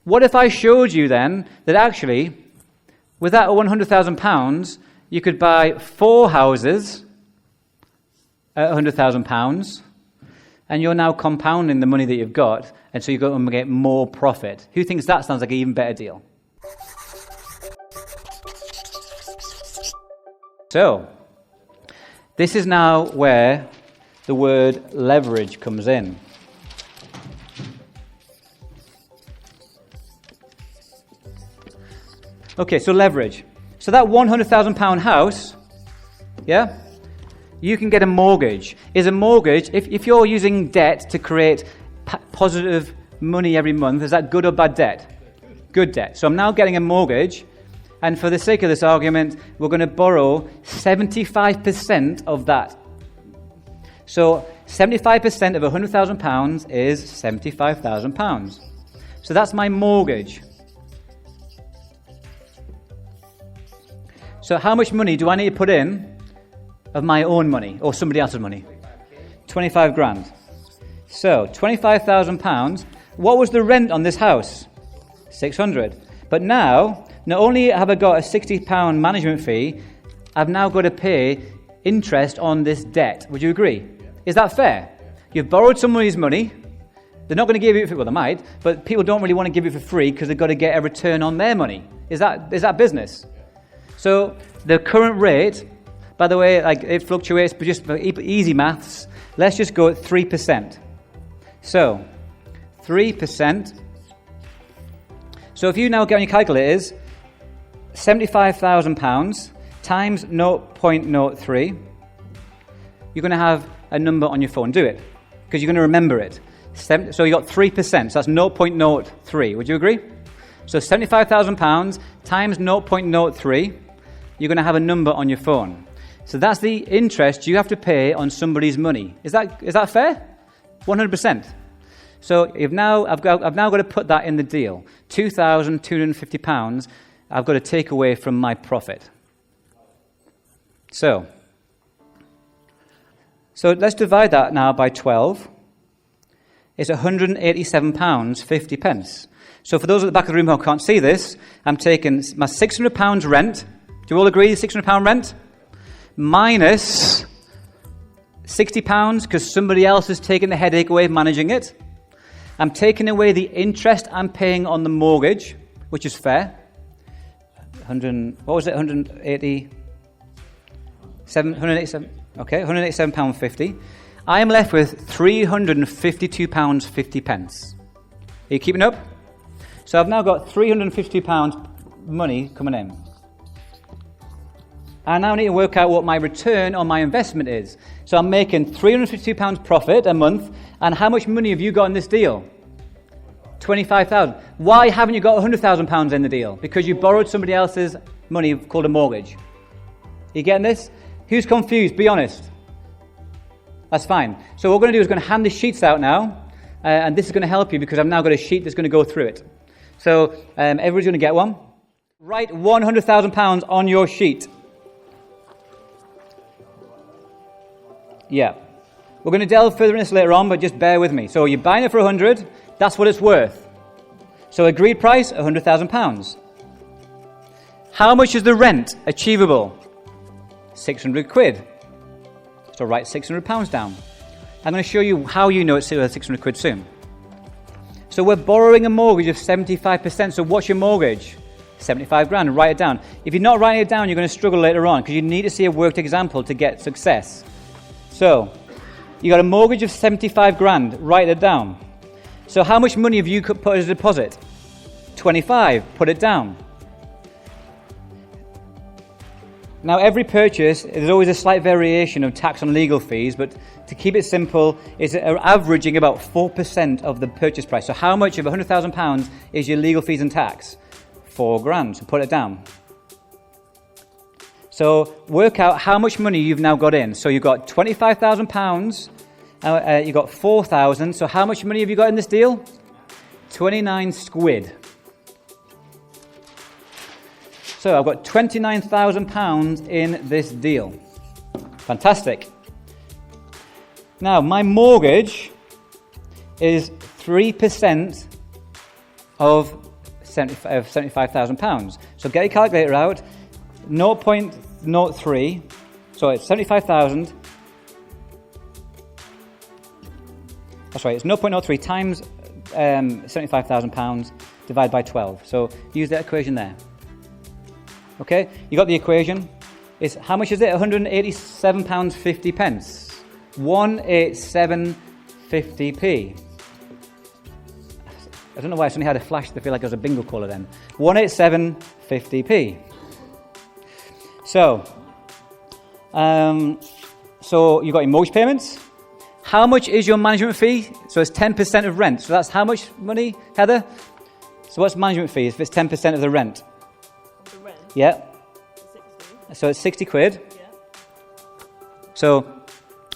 What if I showed you then that actually, with that £100,000, you could buy 4 houses at £100,000, and you're now compounding the money that you've got, and so you're going to get more profit? Who thinks that sounds like an even better deal? So, this is now where the word leverage comes in. Okay, so leverage. So that £100,000 house, yeah, you can get a mortgage. Is a mortgage, if you're using debt to create positive money every month, is that good or bad debt? Good debt. So I'm now getting a mortgage, and for the sake of this argument, we're going to borrow 75% of that. So 75% of £100,000 is £75,000. So that's my mortgage. So how much money do I need to put in of my own money or somebody else's money? 25 grand. So £25,000. What was the rent on this house? 600. But now, not only have I got a £60 management fee, I've now got to pay interest on this debt. Would you agree? Is that fair? You've borrowed somebody's money. They're not going to give you it for, well, they might, but people don't really want to give it for free because they've got to get a return on their money. Is that business? So the current rate, by the way, like it fluctuates, but just for easy maths, let's just go at 3%. So 3%. So if you now get on your calculators, £75,000 times 0.03, you're going to have a number on your phone. Do it, because you're going to remember it. So you got 3%, so that's 0.03. Would you agree? So £75,000 times 0.03, you're going to have a number on your phone. So that's the interest you have to pay on somebody's money. Is that fair? 100%. So I've now got to put that in the deal. £2,250 I've got to take away from my profit. So let's divide that now by 12. It's £187.50. So for those at the back of the room who can't see this, I'm taking my £600 rent. Do you all agree £600 rent? Minus £60 because somebody else has taken the headache away of managing it. I'm taking away the interest I'm paying on the mortgage, which is fair. 187. Okay, £187.50. I am left with £352.50. Are you keeping up? So I've now got £352 money coming in. I now need to work out what my return on my investment is. So I'm making £352 profit a month, and how much money have you got in this deal? 25,000. Why haven't you got £100,000 in the deal? Because you borrowed somebody else's money called a mortgage. You getting this? Who's confused? Be honest. That's fine. So what we're going to do is going to hand the sheets out now, and this is going to help you because I've now got a sheet that's going to go through it. So everybody's going to get one. Write £100,000 on your sheet. Yeah. We're going to delve further in this later on, but just bear with me. So you're buying it for 100, that's what it's worth. So agreed price, £100,000. How much is the rent achievable? 600 quid. So write £600 down. I'm going to show you how you know it's 600 quid soon. So we're borrowing a mortgage of 75%. So what's your mortgage? 75 grand. Write it down. If you're not writing it down, you're going to struggle later on because you need to see a worked example to get success. So you got a mortgage of 75 grand. Write it down. So how much money have you put as a deposit? 25. Put it down. Now, every purchase, there's always a slight variation of tax and legal fees, but to keep it simple, it's averaging about 4% of the purchase price. So how much of £100,000 is your legal fees and tax? 4 grand. So put it down. So work out how much money you've now got in. So you've got £25,000, you've got 4,000. So how much money have you got in this deal? 29 squid. So I've got £29,000 in this deal. Fantastic. Now, my mortgage is 3% of £75,000. So get your calculator out. 0.03. So it's 75,000. That's right. It's 0.03 times £75,000 divided by 12. So use that equation there. Okay, you got the equation. It's how much is it? £187.50. 187.50p. I don't know why I suddenly had a flash to feel like it was a bingo caller then. 187.50p. So you've got your mortgage payments. How much is your management fee? So it's 10% of rent. So that's how much money, Heather? So what's management fee if it's 10% of the rent? The rent? Yeah. 60. So it's 60 quid. Yeah. So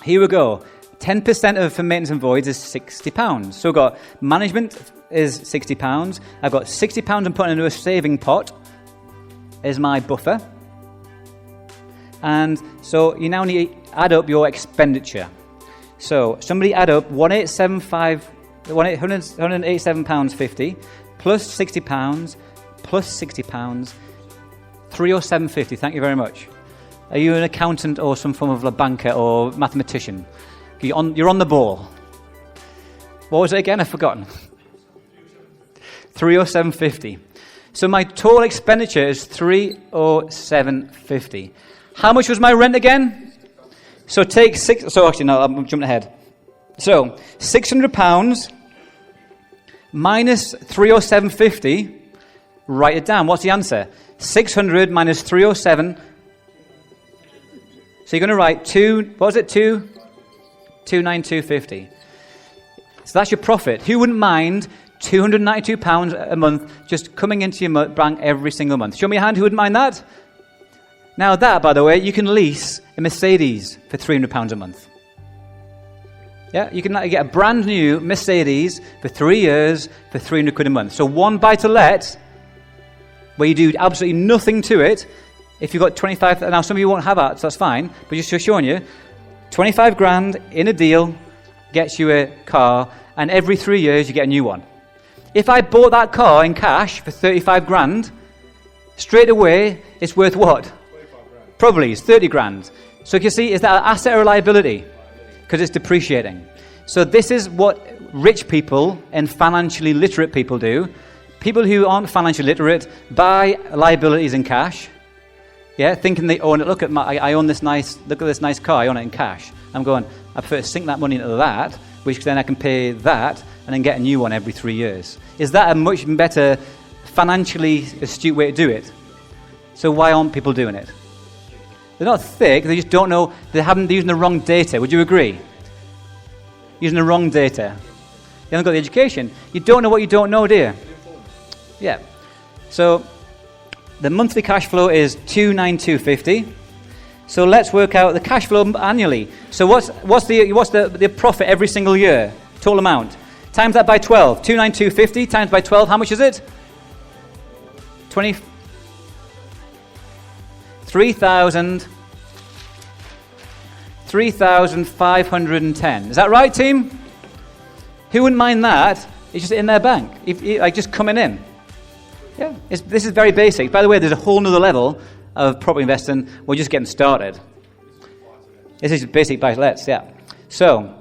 here we go. 10% of for maintenance and voids is £60. So we've got management is £60. I've got £60 I'm putting into a saving pot is my buffer. And so you now need to add up your expenditure. So somebody add up £187.50 plus £60 plus £60, £307.50. Thank you very much. Are you an accountant or some form of a banker or mathematician? You're on the ball. What was it again? I've forgotten. £307.50. So my total expenditure is £307.50. How much was my rent again? So take six. So actually, no, I'm jumping ahead. So £600 minus £307.50. Write it down. What's the answer? 600 minus 307. So you're going to write 292.50. So that's your profit. Who wouldn't mind £292 a month just coming into your bank every single month? Show me your hand. Who wouldn't mind that? Now that, by the way, you can lease a Mercedes for £300 a month. Yeah, you can get a brand new Mercedes for 3 years for 300 quid a month. So one buy-to-let where you do absolutely nothing to it. If you've got 25, now some of you won't have that, so that's fine. But just showing you, 25 grand in a deal gets you a car, and every 3 years you get a new one. If I bought that car in cash for 35 grand, straight away it's worth what? Probably it's 30 grand. So you can see, is that an asset or a liability? Because it's depreciating. So this is what rich people and financially literate people do. People who aren't financially literate buy liabilities in cash. Yeah, thinking they own it. Look at I own this nice. Look at this nice car. I own it in cash. I'm going. I prefer to sink that money into that, which then I can pay that and then get a new one every 3 years. Is that a much better, financially astute way to do it? So why aren't people doing it? They're not thick. They just don't know. They're using the wrong data. Would you agree? Using the wrong data. You haven't got the education. You don't know what you don't know, do you? Yeah. So the monthly cash flow is 292.50. So let's work out the cash flow annually. So what's the profit every single year? Total amount. Times that by 12. 292.50 times by 12. How much is it? 3,510. Is that right, team? Who wouldn't mind that? It's just in their bank. Like just coming in. Yeah, this is very basic. By the way, there's a whole nother level of property investing. We're just getting started. This is basic buy-to-lets, yeah. So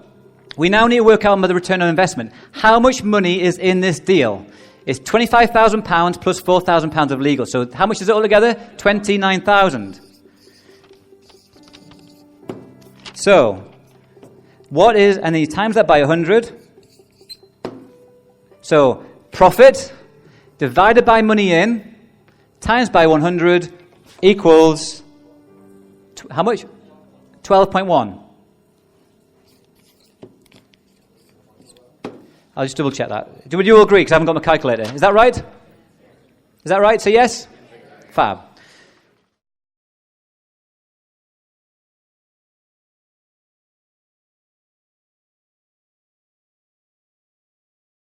we now need to work out the return on investment. How much money is in this deal? It's £25,000 plus £4,000 of legal. So how much is it all together? 29,000. So what is, and then you times that by 100. So profit divided by money in times by 100 equals how much? 12.1. I'll just double check that. Would you all agree? Because I haven't got my calculator. Is that right? Is that right? So yes? Fab.